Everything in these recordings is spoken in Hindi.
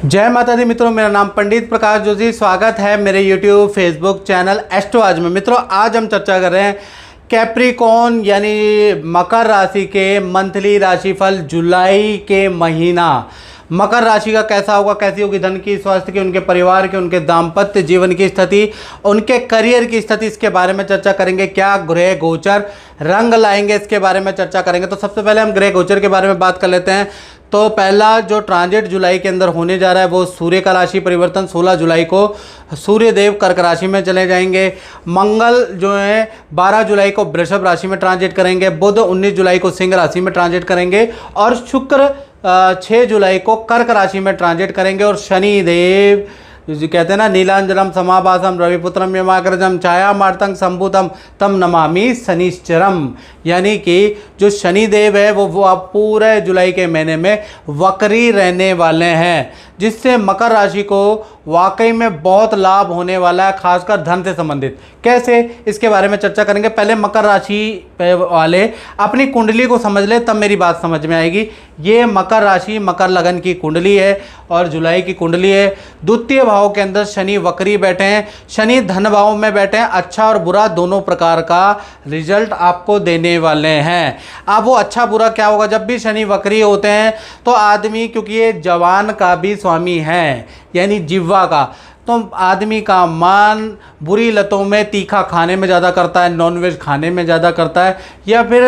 जय माता दी मित्रों, मेरा नाम पंडित प्रकाश जोशी। स्वागत है मेरे YouTube फेसबुक चैनल एस्ट्रो आज में। मित्रों, आज हम चर्चा कर रहे हैं कैप्रिकॉर्न यानी मकर राशि के मंथली राशिफल जुलाई के महीना। मकर राशि का कैसा होगा, कैसी होगी धन की, स्वास्थ्य की, उनके परिवार की, उनके दाम्पत्य जीवन की स्थिति, उनके करियर की स्थिति, इसके बारे में चर्चा करेंगे। क्या ग्रह गोचर रंग लाएंगे, इसके बारे में चर्चा करेंगे। तो सबसे पहले हम ग्रह गोचर के बारे में बात कर लेते हैं। तो पहला जो ट्रांजिट जुलाई के अंदर होने जा रहा है वो सूर्य का राशि परिवर्तन। 16 जुलाई को सूर्य देव कर्क राशि में चले जाएंगे। मंगल जो है 12 जुलाई को वृषभ राशि में ट्रांजिट करेंगे। बुध 19 जुलाई को सिंह राशि में ट्रांजिट करेंगे और शुक्र 6 जुलाई को कर्क राशि में ट्रांजिट करेंगे। और शनि देव जो कहते हैं ना, नीलांजनम समाभासम रविपुत्रम यमाग्रजम छाया मार्तंग संभूतम तम नमामि शनिश्चरम, यानी कि जो शनि देव है वो अब पूरे जुलाई के महीने में वक्री रहने वाले हैं, जिससे मकर राशि को वाकई में बहुत लाभ होने वाला है, खासकर धन से संबंधित। कैसे, इसके बारे में चर्चा करेंगे। पहले मकर राशि वाले अपनी कुंडली को समझ ले, तब मेरी बात समझ में आएगी। ये मकर राशि मकर लगन की कुंडली है और जुलाई की कुंडली है। द्वितीय भाव के अंदर शनि वक्री बैठे हैं, शनि धन भाव में बैठे हैं। अच्छा और बुरा दोनों प्रकार का रिजल्ट आपको देने वाले हैं। अब वो अच्छा बुरा क्या होगा, जब भी शनि वक्री होते हैं तो आदमी, क्योंकि ये जवान का भी स्वामी है यानी जिह्वा का, तो आदमी का मन बुरी लतों में, तीखा खाने में ज़्यादा करता है, नॉनवेज खाने में ज़्यादा करता है, या फिर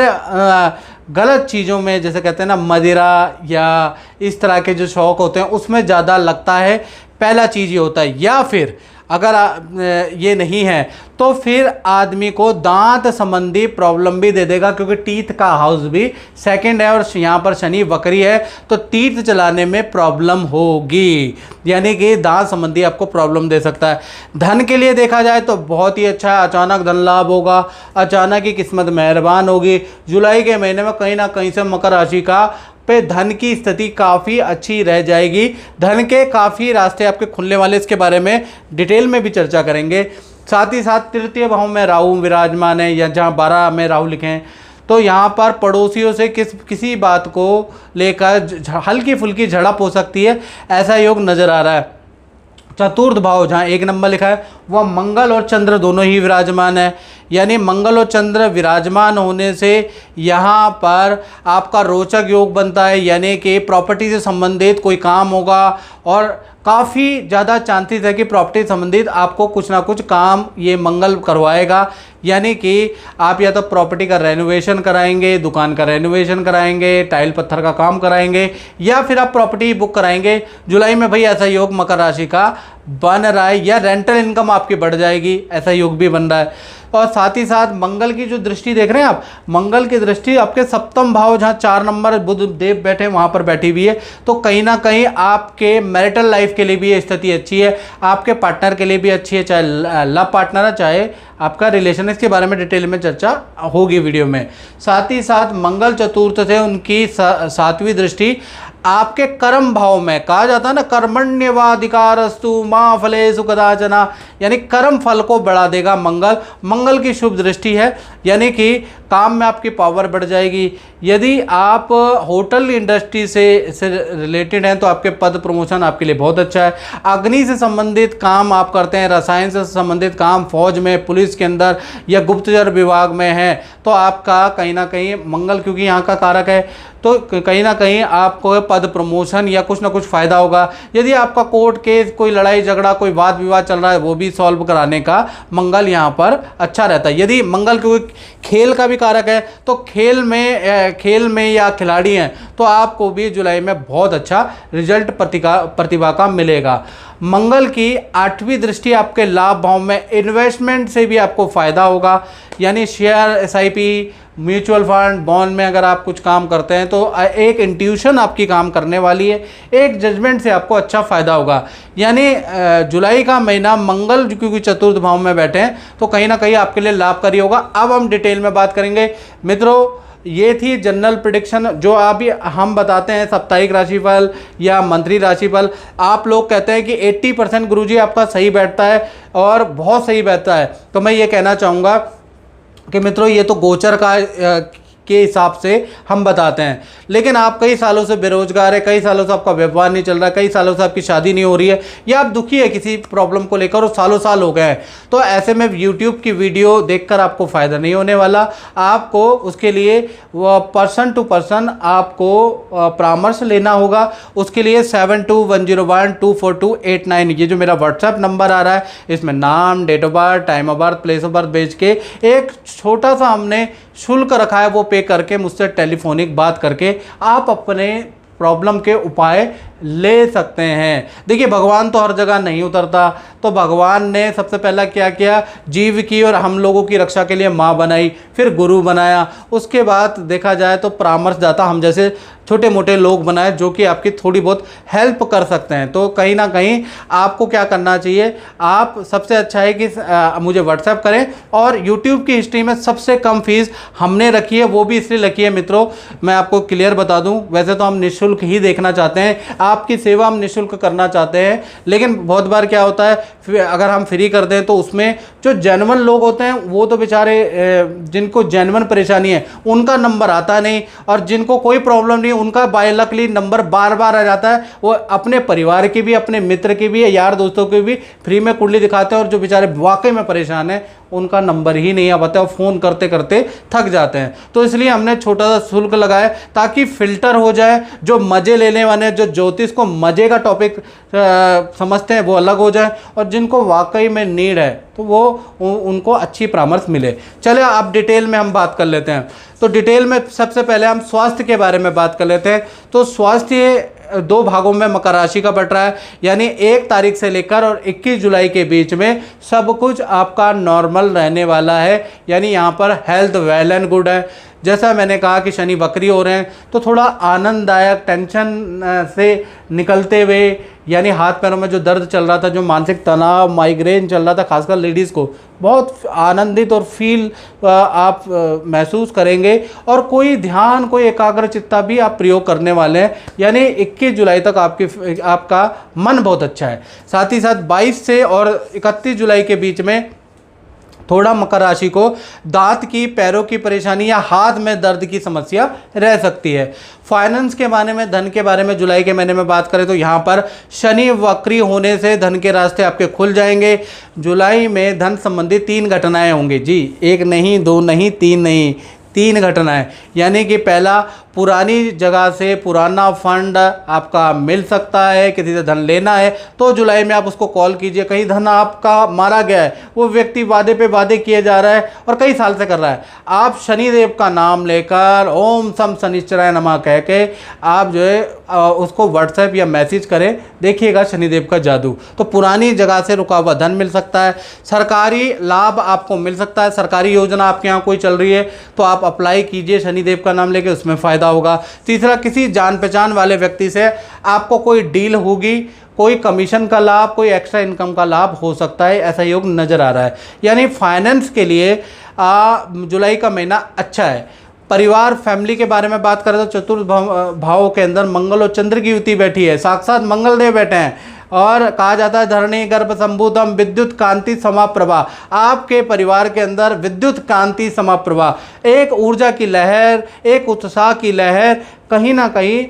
गलत चीज़ों में, जैसे कहते हैं ना मदिरा या इस तरह के जो शौक़ होते हैं उसमें ज़्यादा लगता है। पहला चीज़ ये होता है। या फिर अगर ये नहीं है तो फिर आदमी को दांत संबंधी प्रॉब्लम भी दे देगा, क्योंकि टीथ का हाउस भी सेकंड है और यहाँ पर शनि वक्री है, तो टीथ चलाने में प्रॉब्लम होगी, यानी कि दांत संबंधी आपको प्रॉब्लम दे सकता है। धन के लिए देखा जाए तो बहुत ही अच्छा है, अचानक धन लाभ होगा, अचानक ही किस्मत मेहरबान होगी। जुलाई के महीने में कहीं ना कहीं से मकर राशि का पे धन की स्थिति काफ़ी अच्छी रह जाएगी। धन के काफ़ी रास्ते आपके खुलने वाले, इसके बारे में डिटेल में भी चर्चा करेंगे। साथ ही साथ तृतीय भाव में राहु विराजमान है, या जहाँ 12 में राहु लिखे हैं, तो यहाँ पर पड़ोसियों से किसी बात को लेकर हल्की फुल्की झड़प हो सकती है, ऐसा योग नज़र आ रहा है। चतुर्थ भाव जहाँ 1 नंबर लिखा है वह मंगल और चंद्र दोनों ही विराजमान है, यानी मंगल और चंद्र विराजमान होने से यहाँ पर आपका रोचक योग बनता है, यानी कि प्रॉपर्टी से संबंधित कोई काम होगा और काफ़ी ज़्यादा चांसेस है कि प्रॉपर्टी संबंधित आपको कुछ ना कुछ काम ये मंगल करवाएगा। यानी कि आप या तो प्रॉपर्टी का रेनोवेशन कराएंगे, दुकान का रेनोवेशन कराएंगे, टाइल पत्थर का काम कराएंगे, या फिर आप प्रॉपर्टी बुक कराएंगे। जुलाई में भाई ऐसा योग मकर राशि का बन रहा है, या रेंटल इनकम आपकी बढ़ जाएगी, ऐसा योग भी बन रहा है। और साथ ही साथ मंगल की जो दृष्टि देख रहे हैं आप, मंगल की दृष्टि आपके सप्तम भाव जहाँ 4 नंबर बुध देव बैठे हैं वहाँ पर बैठी हुई है, तो कहीं ना कहीं आपके मैरिटल लाइफ के लिए भी ये स्थिति अच्छी है, आपके पार्टनर के लिए भी अच्छी है, चाहे लव पार्टनर है चाहे आपका रिलेशन है। इसके बारे में डिटेल में चर्चा होगी वीडियो में। साथ ही साथ मंगल चतुर्थ से उनकी 7वीं दृष्टि आपके कर्म भाव में, कहा जाता है ना कर्मण्यवाधिकारस्तु मां फलेषु कदाचन, यानी कर्म फल को बढ़ा देगा मंगल। मंगल की शुभ दृष्टि है, यानी कि काम में आपकी पावर बढ़ जाएगी। यदि आप होटल इंडस्ट्री से रिलेटेड हैं तो आपके पद प्रमोशन आपके लिए बहुत अच्छा है। अग्नि से संबंधित काम आप करते हैं, रसायन से संबंधित काम, फौज में, पुलिस के अंदर या गुप्तचर विभाग में है, तो आपका कहीं ना कहीं मंगल, क्योंकि यहाँ का कारक है, तो कहीं ना कहीं आपको पद प्रमोशन या कुछ ना कुछ फ़ायदा होगा। यदि आपका कोर्ट केस, कोई लड़ाई झगड़ा, कोई वाद विवाद चल रहा है, वो भी सॉल्व कराने का मंगल यहाँ पर अच्छा रहता है। यदि मंगल क्योंकि खेल का भी कारक है, तो खेल में या खिलाड़ी हैं तो आपको भी जुलाई में बहुत अच्छा रिजल्ट प्रतिभा का मिलेगा। मंगल की 8वीं दृष्टि आपके लाभ भाव में, इन्वेस्टमेंट से भी आपको फ़ायदा होगा, यानी share, SIP, mutual fund, bond में अगर आप कुछ काम करते हैं तो एक इंट्यूशन आपकी काम करने वाली है, एक जजमेंट से आपको अच्छा फ़ायदा होगा। यानी जुलाई का महीना मंगल क्योंकि चतुर्थ भाव में बैठे हैं तो कहीं ना कहीं आपके लिए लाभकारी होगा। अब हम डिटेल में बात करेंगे। मित्रों, ये थी जनरल प्रेडिक्शन जो अभी हम बताते हैं, साप्ताहिक राशिफल या मंथली राशिफल। आप लोग कहते हैं कि 80% गुरुजी आपका सही बैठता है और बहुत सही बैठता है, तो मैं ये कहना चाहूँगा कि मित्रों ये तो गोचर का के हिसाब से हम बताते हैं। लेकिन आप कई सालों से बेरोजगार है, कई सालों से आपका व्यापार नहीं चल रहा है, कई सालों से आपकी शादी नहीं हो रही है, या आप दुखी है किसी प्रॉब्लम को लेकर और सालों साल हो गए हैं, तो ऐसे में यूट्यूब की वीडियो देखकर आपको फ़ायदा नहीं होने वाला। आपको उसके लिए पर्सन टू पर्सन आपको परामर्श लेना होगा। उसके लिए 7210124289 ये जो मेरा व्हाट्सएप नंबर आ रहा है, इसमें नाम, date of birth, time of birth, place of birth भेज के एक छोटा सा हमने शुल्क रखा है, वो पे करके मुझसे टेलीफोनिक बात करके आप अपने प्रॉब्लम के उपाय ले सकते हैं। देखिए, भगवान तो हर जगह नहीं उतरता, तो भगवान ने सबसे पहला क्या किया, जीव की और हम लोगों की रक्षा के लिए माँ बनाई, फिर गुरु बनाया, उसके बाद देखा जाए तो परामर्शदाता हम जैसे छोटे मोटे लोग बनाए जो कि आपकी थोड़ी बहुत हेल्प कर सकते हैं। तो कहीं ना कहीं आपको क्या करना चाहिए, आप सबसे अच्छा है कि मुझे व्हाट्सएप करें। और यूट्यूब की हिस्ट्री में सबसे कम फीस हमने रखी है, वो भी इसलिए रखी है मित्रों, मैं आपको क्लियर बता दूं, वैसे तो हम निःशुल्क ही देखना चाहते हैं, आपकी सेवा हम निःशुल्क करना चाहते हैं, लेकिन बहुत बार क्या होता है, अगर हम फ्री कर दें तो उसमें जो जेन्युइन लोग होते हैं वो तो बेचारे जिनको जेन्युइन परेशानी है उनका नंबर आता नहीं, और जिनको कोई प्रॉब्लम नहीं उनका बाय लकली नंबर बार बार आ जाता है। वो अपने परिवार की भी, अपने मित्र की भी, यार दोस्तों की भी फ्री में कुंडली दिखाते हैं, और जो बेचारे वाकई में परेशान हैं उनका नंबर ही नहीं आ पाता है और फ़ोन करते करते थक जाते हैं। तो इसलिए हमने छोटा सा शुल्क लगाया ताकि फ़िल्टर हो जाए, जो मज़े लेने वाले हैं, जो ज्योतिष को मज़े का टॉपिक समझते हैं वो अलग हो जाए, और जिनको वाकई में नीड है तो वो उनको अच्छी परामर्श मिले। चलिए अब डिटेल में हम बात कर लेते हैं। तो डिटेल में सबसे पहले हम स्वास्थ्य के बारे में बात कर लेते हैं। तो स्वास्थ्य दो भागों में मकर राशि का बट रहा है, यानी 1 तारीख से लेकर और 21 जुलाई के बीच में सब कुछ आपका नॉर्मल रहने वाला है, यानी यहाँ पर हेल्थ वेल एंड गुड है। जैसा मैंने कहा कि शनि वक्री हो रहे हैं, तो थोड़ा आनंददायक, टेंशन से निकलते हुए, यानी हाथ पैरों में जो दर्द चल रहा था, जो मानसिक तनाव, माइग्रेन चल रहा था, खासकर लेडीज़ को, बहुत आनंदित और फील आप महसूस करेंगे, और कोई ध्यान, कोई एकाग्रचित्ता भी आप प्रयोग करने वाले हैं, यानी 21 जुलाई तक आपका मन बहुत अच्छा है। साथ ही साथ 22 से और 31 जुलाई के बीच में थोड़ा मकर राशि को दांत की, पैरों की परेशानी या हाथ में दर्द की समस्या रह सकती है। फाइनेंस के बारे में, धन के बारे में जुलाई के महीने में बात करें तो यहाँ पर शनि वक्री होने से धन के रास्ते आपके खुल जाएंगे। जुलाई में धन संबंधी 3 घटनाएं होंगी जी, 1 नहीं, 2 नहीं, 3 नहीं, 3 घटनाएं, यानी कि पहला, पुरानी जगह से पुराना फंड आपका मिल सकता है, किसी से धन लेना है तो जुलाई में आप उसको कॉल कीजिए। कहीं धन आपका मारा गया है, वो व्यक्ति वादे पे वादे किए जा रहा है और कई साल से कर रहा है, आप शनिदेव का नाम लेकर ओम सम शनिश्चराय नमः कह के आप जो है उसको व्हाट्सएप या मैसेज करें, देखिएगा शनिदेव का जादू। तो पुरानी जगह से रुका हुआ धन मिल सकता है, सरकारी लाभ आपको मिल सकता है, सरकारी योजना आपके यहाँ कोई चल रही है तो आप अप्लाई कीजिए शनिदेव का नाम लेके, उसमें फ़ायदा होगा। तीसरा, किसी जान पहचान वाले व्यक्ति से आपको कोई डील होगी, कोई कमीशन का लाभ, कोई एक्स्ट्रा इनकम का लाभ हो सकता है, ऐसा योग नज़र आ रहा है। यानी फाइनेंस के लिए जुलाई का महीना अच्छा है। परिवार, फैमिली के बारे में बात करें तो चतुर्थ भाव के अंदर मंगल और चंद्र की युति बैठी है, साक्षात मंगल देव बैठे हैं, और कहा जाता है धरणी गर्भ संभूतम विद्युत कांति समाप्रभा, आपके परिवार के अंदर विद्युत कांति समाप्रभा, एक ऊर्जा की लहर, एक उत्साह की लहर कहीं ना कहीं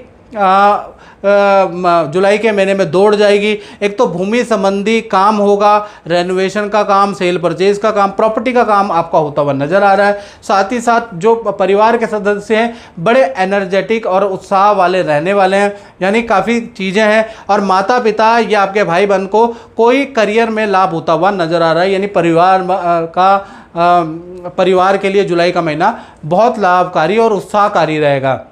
जुलाई के महीने में दौड़ जाएगी। एक तो भूमि संबंधी काम होगा, रेनोवेशन का काम, सेल परचेज का काम, प्रॉपर्टी का काम आपका होता हुआ नजर आ रहा है। साथ ही साथ जो परिवार के सदस्य हैं बड़े एनर्जेटिक और उत्साह वाले रहने वाले हैं, यानी काफ़ी चीज़ें हैं। और माता पिता या आपके भाई बहन को कोई करियर में लाभ होता हुआ नजर आ रहा है, यानी परिवार के लिए जुलाई का महीना बहुत लाभकारी और उत्साहकारी रहेगा।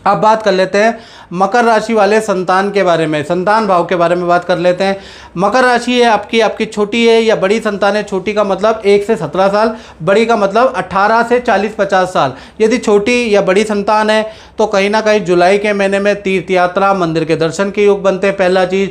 अब बात कर लेते हैं मकर राशि वाले संतान के बारे में, संतान भाव के बारे में बात कर लेते हैं। मकर राशि है आपकी छोटी है या बड़ी संतान है? छोटी का मतलब 1 से 17 साल, बड़ी का मतलब 18 से 40-50 साल। यदि छोटी या बड़ी संतान है तो कहीं ना कहीं जुलाई के महीने में तीर्थ यात्रा, मंदिर के दर्शन के योग बनते हैं। पहला चीज़,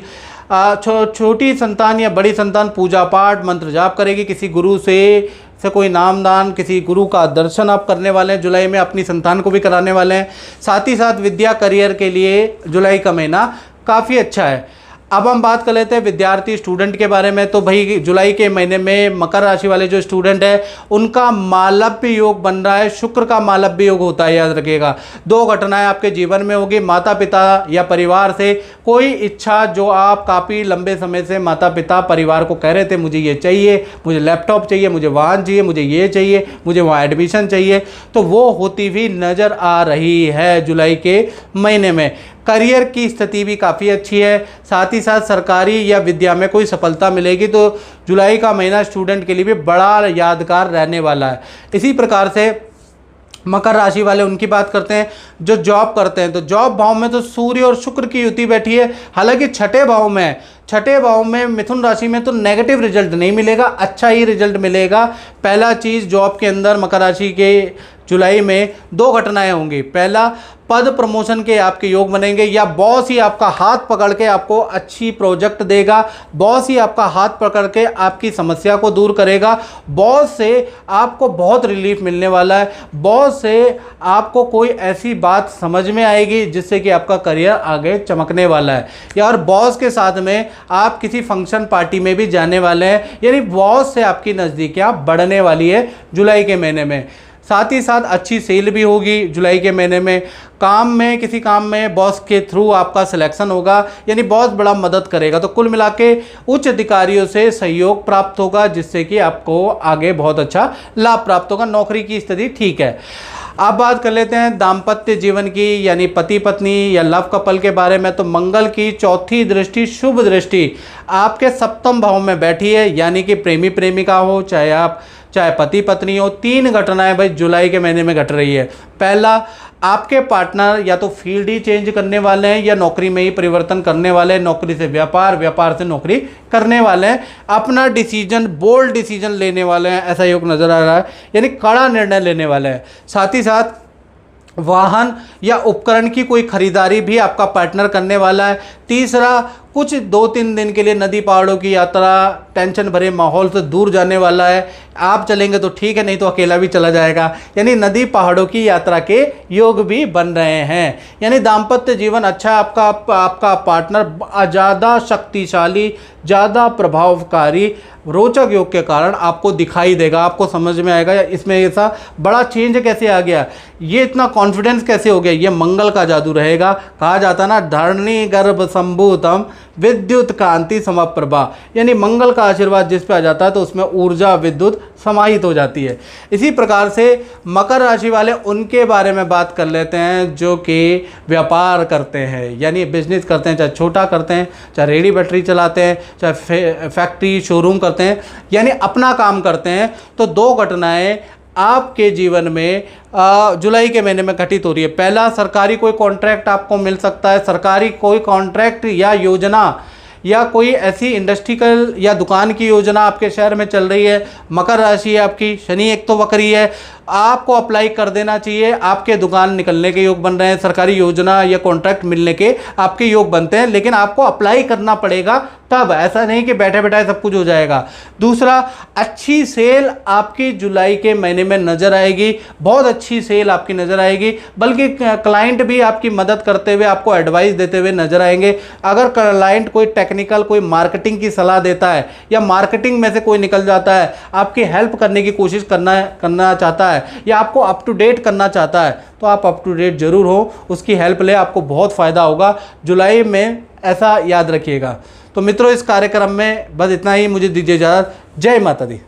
छोटी संतान या बड़ी संतान पूजा पाठ, मंत्र जाप करेगी, किसी गुरु से कोई नामदान, किसी गुरु का दर्शन आप करने वाले हैं, जुलाई में अपनी संतान को भी कराने वाले हैं। साथ ही साथ विद्या, करियर के लिए जुलाई का महीना काफ़ी अच्छा है। अब हम बात कर लेते हैं विद्यार्थी स्टूडेंट के बारे में। तो भाई जुलाई के महीने में मकर राशि वाले जो स्टूडेंट है उनका मालव्य योग बन रहा है, शुक्र का मालव्य योग होता है, याद रखिएगा। दो घटनाएं आपके जीवन में होगी, माता पिता या परिवार से कोई इच्छा जो आप काफ़ी लंबे समय से माता पिता परिवार को कह रहे थे मुझे ये चाहिए, मुझे लैपटॉप चाहिए, मुझे वाहन चाहिए, मुझे ये चाहिए, मुझे वहाँ एडमिशन चाहिए, तो वो होती हुई नज़र आ रही है जुलाई के महीने में। करियर की स्थिति भी काफ़ी अच्छी है, साथ ही साथ सरकारी या विद्या में कोई सफलता मिलेगी। तो जुलाई का महीना स्टूडेंट के लिए भी बड़ा यादगार रहने वाला है। इसी प्रकार से मकर राशि वाले उनकी बात करते हैं जो जॉब करते हैं। तो जॉब भाव में तो सूर्य और शुक्र की युति बैठी है, हालांकि छठे भाव में मिथुन राशि में तो नेगेटिव रिजल्ट नहीं मिलेगा, अच्छा ही रिजल्ट मिलेगा। पहला चीज़ जॉब के अंदर मकर राशि के जुलाई में दो घटनाएं होंगी। पहला, पद प्रमोशन के आपके योग बनेंगे, या बॉस ही आपका हाथ पकड़ के आपको अच्छी प्रोजेक्ट देगा, बॉस ही आपका हाथ पकड़ के आपकी समस्या को दूर करेगा, बॉस से आपको बहुत रिलीफ मिलने वाला है, बॉस से आपको कोई ऐसी बात समझ में आएगी जिससे कि आपका करियर आगे चमकने वाला है। या और बॉस के साथ में आप किसी फंक्शन पार्टी में भी जाने वाले हैं, यानी बॉस से आपकी नज़दीकियाँ बढ़ने वाली है जुलाई के महीने में। साथ ही साथ अच्छी सेल भी होगी जुलाई के महीने में। किसी काम में बॉस के थ्रू आपका सिलेक्शन होगा, यानी बॉस बड़ा मदद करेगा। तो कुल मिला के उच्च अधिकारियों से सहयोग प्राप्त होगा जिससे कि आपको आगे बहुत अच्छा लाभ प्राप्त होगा। नौकरी की स्थिति ठीक है। अब बात कर लेते हैं दाम्पत्य जीवन की, यानी पति पत्नी या लव कपल के बारे में। तो मंगल की चौथी दृष्टि, शुभ दृष्टि आपके सप्तम भाव में बैठी है, यानी कि प्रेमी प्रेमिका हो, चाहे पति पत्नी हो। तीन घटनाएं भाई जुलाई के महीने में घट रही है। पहला, आपके पार्टनर या तो फील्ड ही चेंज करने वाले हैं या नौकरी में ही परिवर्तन करने वाले हैं, नौकरी से व्यापार, व्यापार से नौकरी करने वाले हैं, अपना डिसीजन, बोल्ड डिसीजन लेने वाले हैं, ऐसा योग नज़र आ रहा है, यानी कड़ा निर्णय लेने वाले हैं। साथ ही साथ वाहन या उपकरण की कोई खरीदारी भी आपका पार्टनर करने वाला है। तीसरा, कुछ 2-3 दिन के लिए नदी पहाड़ों की यात्रा टेंशन भरे माहौल से दूर जाने वाला है। आप चलेंगे तो ठीक है, नहीं तो अकेला भी चला जाएगा, यानी नदी पहाड़ों की यात्रा के योग भी बन रहे हैं। यानी दाम्पत्य जीवन अच्छा, आपका पार्टनर ज़्यादा शक्तिशाली, ज़्यादा प्रभावकारी, रोचक योग के कारण आपको दिखाई देगा, आपको समझ में आएगा इसमें ऐसा बड़ा चेंज कैसे आ गया, ये इतना कॉन्फिडेंस कैसे हो गया। ये मंगल का जादू रहेगा। कहा जाता ना, धरणी गर्भ संभूतम विद्युत कांति समप्रभा, यानी मंगल का आशीर्वाद जिस पे आ जाता है तो उसमें ऊर्जा, विद्युत समाहित हो जाती है। इसी प्रकार से मकर राशि वाले उनके बारे में बात कर लेते हैं जो कि व्यापार करते हैं, यानी बिजनेस करते हैं, चाहे छोटा करते हैं, चाहे रेडी बैटरी चलाते हैं, चाहे फैक्ट्री शोरूम करते हैं, यानी अपना काम करते हैं। तो दो घटनाएं आपके जीवन में जुलाई के महीने में घटित हो रही है। पहला, सरकारी कोई कॉन्ट्रैक्ट आपको मिल सकता है, सरकारी कोई कॉन्ट्रैक्ट या योजना या कोई ऐसी इंडस्ट्रियल या दुकान की योजना आपके शहर में चल रही है। मकर राशि है आपकी, शनि एक तो वक्री है, आपको अप्लाई कर देना चाहिए, आपके दुकान निकलने के योग बन रहे हैं, सरकारी योजना या कॉन्ट्रैक्ट मिलने के आपके योग बनते हैं, लेकिन आपको अप्लाई करना पड़ेगा तब, ऐसा नहीं कि बैठे बैठाए सब कुछ हो जाएगा। दूसरा, अच्छी सेल आपकी जुलाई के महीने में नज़र आएगी, बहुत अच्छी सेल आपकी नज़र आएगी, बल्कि क्लाइंट भी आपकी मदद करते हुए, आपको एडवाइस देते हुए नजर आएंगे। अगर क्लाइंट कोई टेक्निकल, कोई मार्केटिंग की सलाह देता है या मार्केटिंग में से कोई निकल जाता है, आपकी हेल्प करने की कोशिश करना चाहता है या आपको अप टू डेट करना चाहता है, तो आप अप टू डेट जरूर हो, उसकी हेल्प ले, आपको बहुत फ़ायदा होगा जुलाई में, ऐसा याद रखिएगा। तो मित्रों, इस कार्यक्रम में बस इतना ही, मुझे दीजिए इजाज़त। जय माता दी।